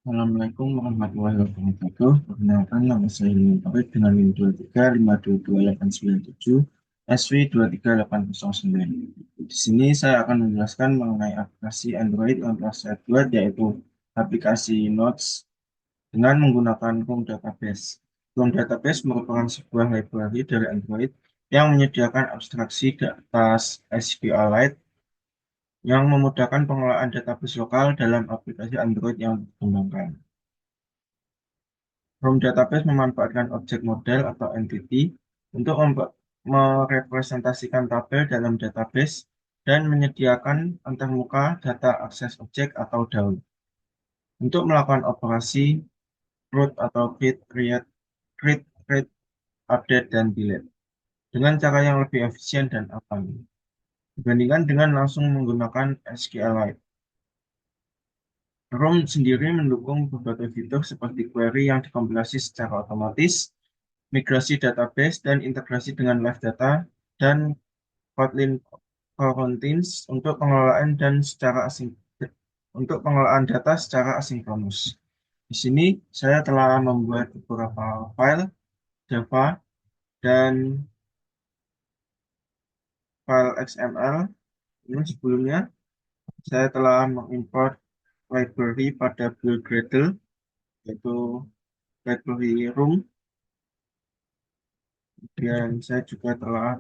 Assalamualaikum warahmatullahi wabarakatuh. Perkenalkan nama saya Lino Farid dengan NIM 23522897 SW23809. Di sini saya akan menjelaskan mengenai aplikasi Android yang telah saya buat, yaitu aplikasi Notes dengan menggunakan Chrome Database. Chrome Database merupakan sebuah library dari Android yang menyediakan abstraksi atas SQLite yang memudahkan pengelolaan database lokal dalam aplikasi Android yang dikembangkan. Chrome Database memanfaatkan objek model atau entity untuk merepresentasikan tabel dalam database dan menyediakan antarmuka data akses objek atau DAO untuk melakukan operasi root atau create, update, dan delete dengan cara yang lebih efisien dan aman dibandingkan dengan langsung menggunakan SQLite. Chrome sendiri mendukung berbagai fitur seperti query yang dikompilasi secara otomatis, migrasi database, dan integrasi dengan live data, dan Kotlin Coroutines untuk pengelolaan data secara asinkronus. Di sini saya telah membuat beberapa file Java dan file XML. Ini sebelumnya saya telah mengimport library pada build Gradle, yaitu library room. Dan saya juga telah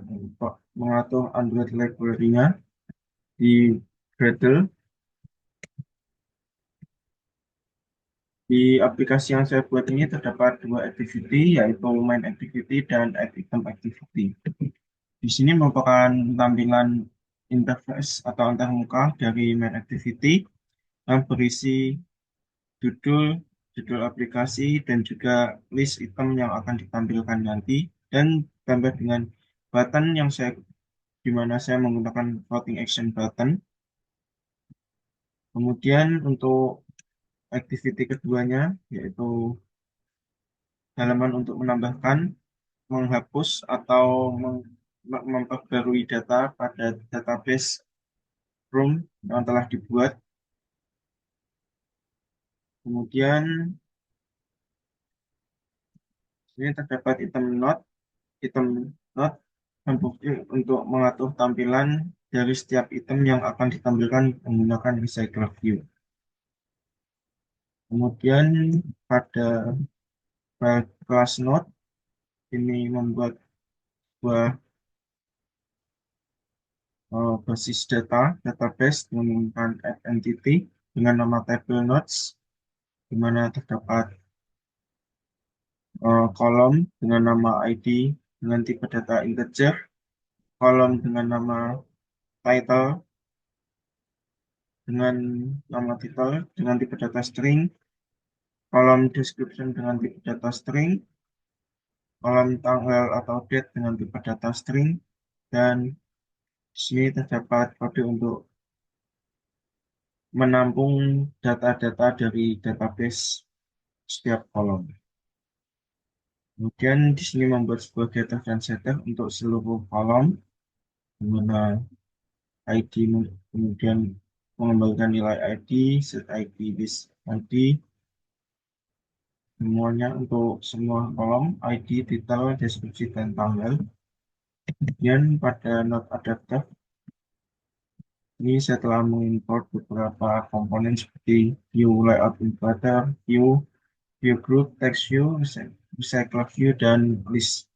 mengatur Android library-nya di Gradle. Di aplikasi yang saya buat ini terdapat dua activity, yaitu main activity dan add item activity. Di sini merupakan tampilan interface atau antarmuka dari main activity yang berisi judul, judul aplikasi, dan juga list item yang akan ditampilkan nanti, dan tambah dengan button di mana saya menggunakan floating action button. Kemudian untuk activity keduanya, yaitu halaman untuk menambahkan, menghapus, atau memperbarui data pada database room yang telah dibuat. Kemudian ini terdapat item note terbukti untuk mengatur tampilan dari setiap item yang akan ditampilkan menggunakan recycler view. Kemudian pada kelas note ini membuat sebuah basis database menggunakan add entity dengan nama table notes, di mana terdapat kolom dengan nama ID dengan tipe data integer, kolom dengan nama title dengan nama title dengan tipe data string, kolom description dengan tipe data string, kolom tanggal atau date dengan tipe data string, dan di sini terdapat kode untuk menampung data-data dari database setiap kolom. Kemudian di sini membuat sebuah getter dan setter untuk seluruh kolom, di mana ID kemudian mengembalikan nilai ID, set ID, list ID, semuanya untuk semua kolom ID, titel, deskripsi, dan tanggal. Kemudian pada node adapter ini saya telah mengimport beberapa komponen seperti view layout inverter, view group, text view, recycle view, dan list.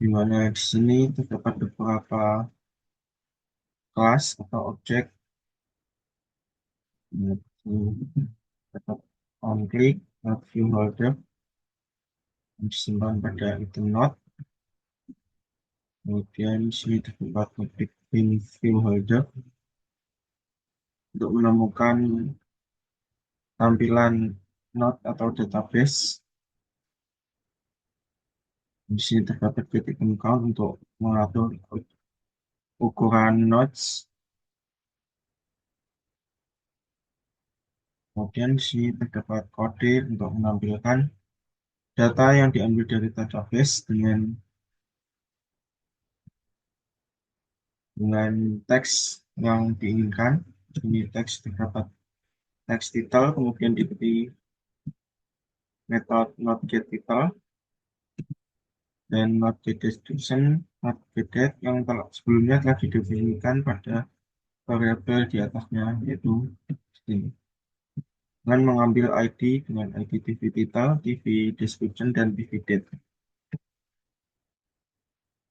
Di mana di sini terdapat beberapa kelas atau objek, yaitu dapat on click, node view holder, yang disimpan pada item node. Kemudian di sini terdapat objek pin view holder untuk menemukan tampilan node atau database. Di sini terdapat titik count untuk mengatur ukuran nodes. Kemudian di sini terdapat kode untuk menampilkan data yang diambil dari database dengan teks yang diinginkan. Di sini teks terdapat text title, kemudian diberi metode notGetTitle dan notGetDescription, notGetDate yang sebelumnya telah didefinisikan pada variabel di atasnya, yaitu string. Dengan mengambil ID dengan ID TV title, TV description, dan TV date,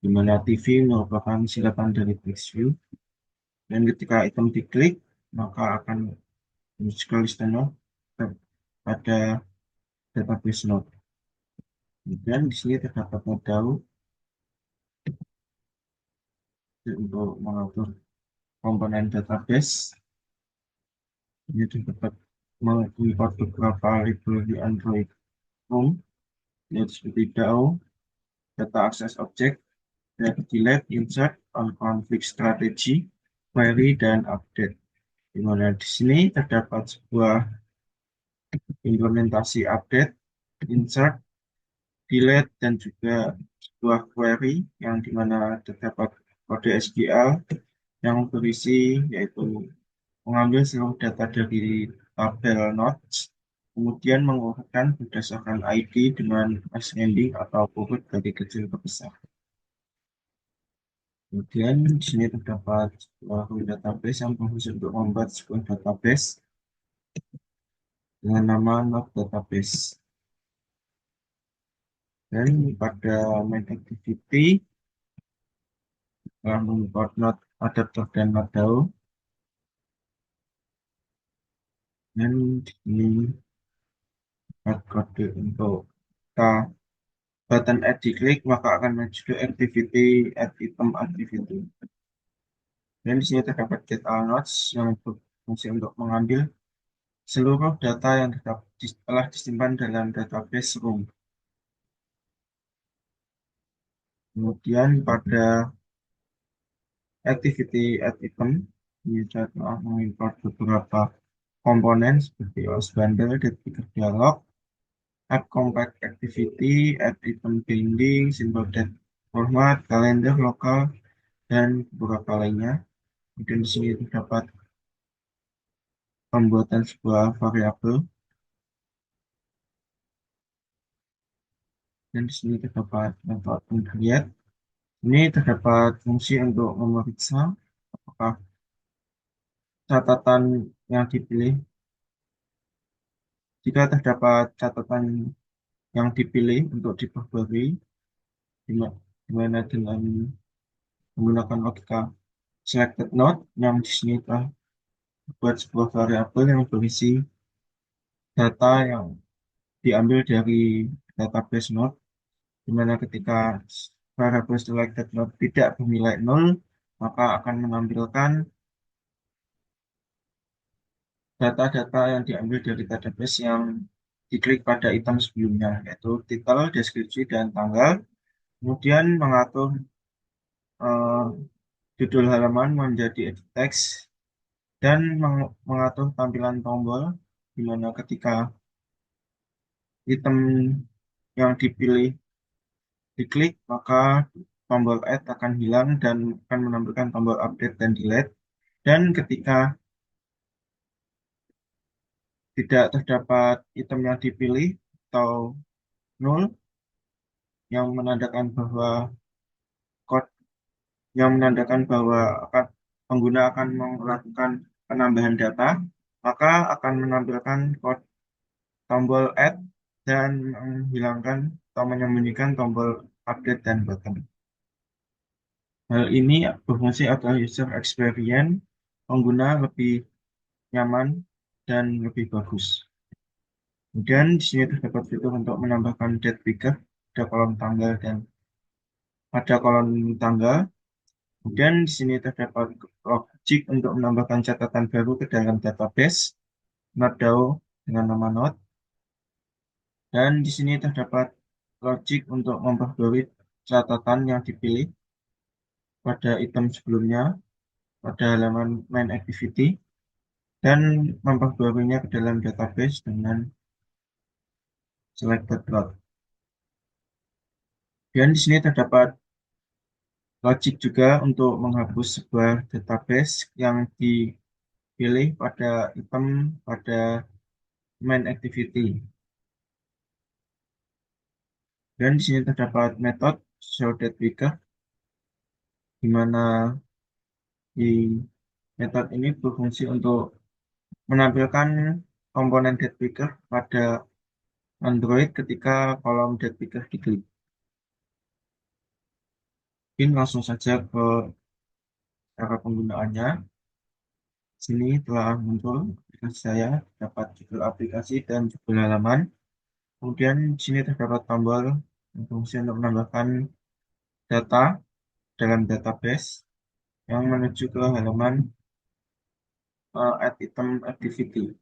di mana TV merupakan singkatan dari text view, dan ketika item diklik, maka akan muncul listener pada database node. Kemudian di sini terdapat modal untuk mengatur komponen database. Ini dapat mengimport beberapa library Android Home, yaitu seperti DAO, Data Access Object, dan Delete, Insert, On Conflict Strategy, Query, dan Update. Di mana di sini terdapat sebuah implementasi update, insert, delete, dan juga sebuah query yang dimana terdapat kode SQL yang berisi yaitu mengambil seluruh data dari tabel notes, kemudian mengurutkan berdasarkan ID dengan ascending atau urut dari kecil ke besar. Kemudian di sini terdapat sebuah database yang berfungsi untuk membuat sebuah database dengan nama node database. Dan pada main activity telah mengimport node adapter dan node DAO. Dan di sini kode untuk kita button add diklik maka akan muncul activity add item activity. Dan di sini terdapat get all nodes yang berfungsi untuk mengambil seluruh data yang telah disimpan dalam database room. Kemudian pada activity add item ini telah mengimport beberapa komponen seperti OS bundle, detik dialog, add compact activity, add item binding, symbol date format, kalender lokal, dan beberapa lainnya. Kemudian di sini terdapat pembuatan sebuah variabel, dan di sini terdapat metode create. Ini terdapat fungsi untuk memeriksa apakah catatan yang dipilih. Jika terdapat catatan yang dipilih untuk diperbarui, di mana dengan menggunakan logika selected node yang di sini telah buat sebuah variabel yang berisi data yang diambil dari database node, di mana ketika variabel selected node tidak bernilai 0, maka akan menampilkan data-data yang diambil dari database yang diklik pada item sebelumnya, yaitu title, deskripsi, dan tanggal. Kemudian mengatur eh, judul halaman menjadi edit text dan mengatur tampilan tombol, di mana ketika item yang dipilih diklik, maka tombol add akan hilang dan akan menampilkan tombol update dan delete. Dan ketika tidak terdapat item yang dipilih atau null yang menandakan bahwa code yang menandakan bahwa pengguna akan melakukan penambahan data, maka akan menampilkan kode tombol add dan menghilangkan atau menyembunyikan tombol update dan button. Hal ini berfungsi agar user experience pengguna lebih nyaman dan lebih bagus. Kemudian di sini terdapat fitur untuk menambahkan date picker pada kolom tanggal dan pada kolom tanggal. Kemudian di sini terdapat logic untuk menambahkan catatan baru ke dalam database node DAO dengan nama node. Dan di sini terdapat logic untuk memperbarui catatan yang dipilih pada item sebelumnya pada halaman main activity dan memperbaruinya ke dalam database dengan selected node. Dan di sini terdapat logic juga untuk menghapus sebuah database yang pilih pada item pada main activity. Dan di sini terdapat metode show that figure, di mana di metode ini berfungsi untuk menampilkan komponen that figure pada Android ketika kolom that figure diklik. Mungkin langsung saja ke cara penggunaannya. Sini telah muncul aplikasi saya, dapat judul aplikasi dan judul halaman. Kemudian di sini terdapat tombol yang berfungsi untuk menambahkan data dalam database yang menuju ke halaman add item activity.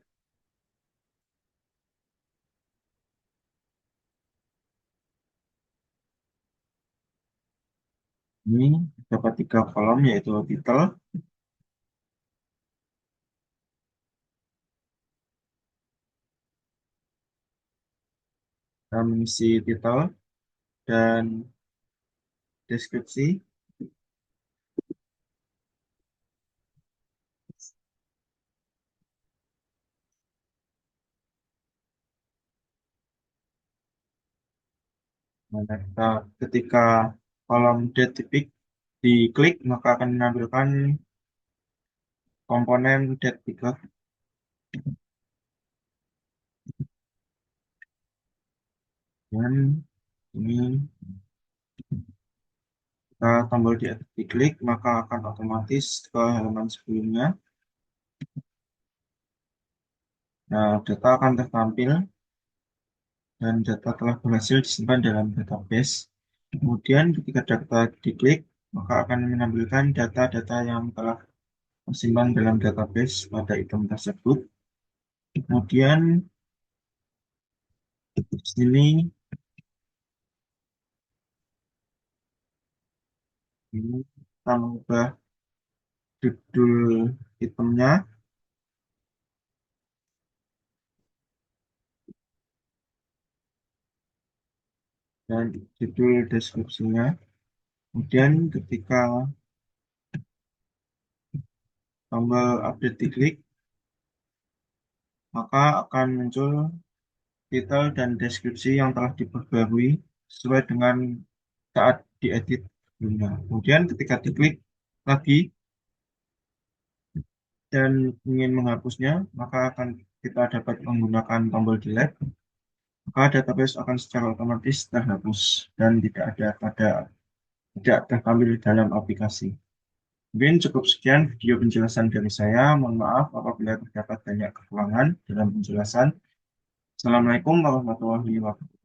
Ini dapat 3 kolom yaitu title, mengisi title dan deskripsi. Nah, ketika kolom date titik diklik maka akan menampilkan komponen date picker dan ini tombol diklik maka akan otomatis ke halaman sebelumnya. Nah, data akan tertampil dan data telah berhasil disimpan dalam database. Kemudian ketika data diklik maka akan menampilkan data-data yang telah tersimpan dalam database pada item tersebut. Kemudian di sini ini kita mengubah judul itemnya dan judul deskripsinya. Kemudian ketika tombol update diklik, maka akan muncul titel dan deskripsi yang telah diperbarui sesuai dengan saat diedit sebelumnya. Kemudian ketika diklik lagi dan ingin menghapusnya, maka akan kita dapat menggunakan tombol delete, maka database akan secara otomatis terhapus dan tidak tertampil dalam aplikasi. Mungkin cukup sekian video penjelasan dari saya. Mohon maaf apabila terdapat banyak kekurangan dalam penjelasan. Assalamualaikum warahmatullahi wabarakatuh.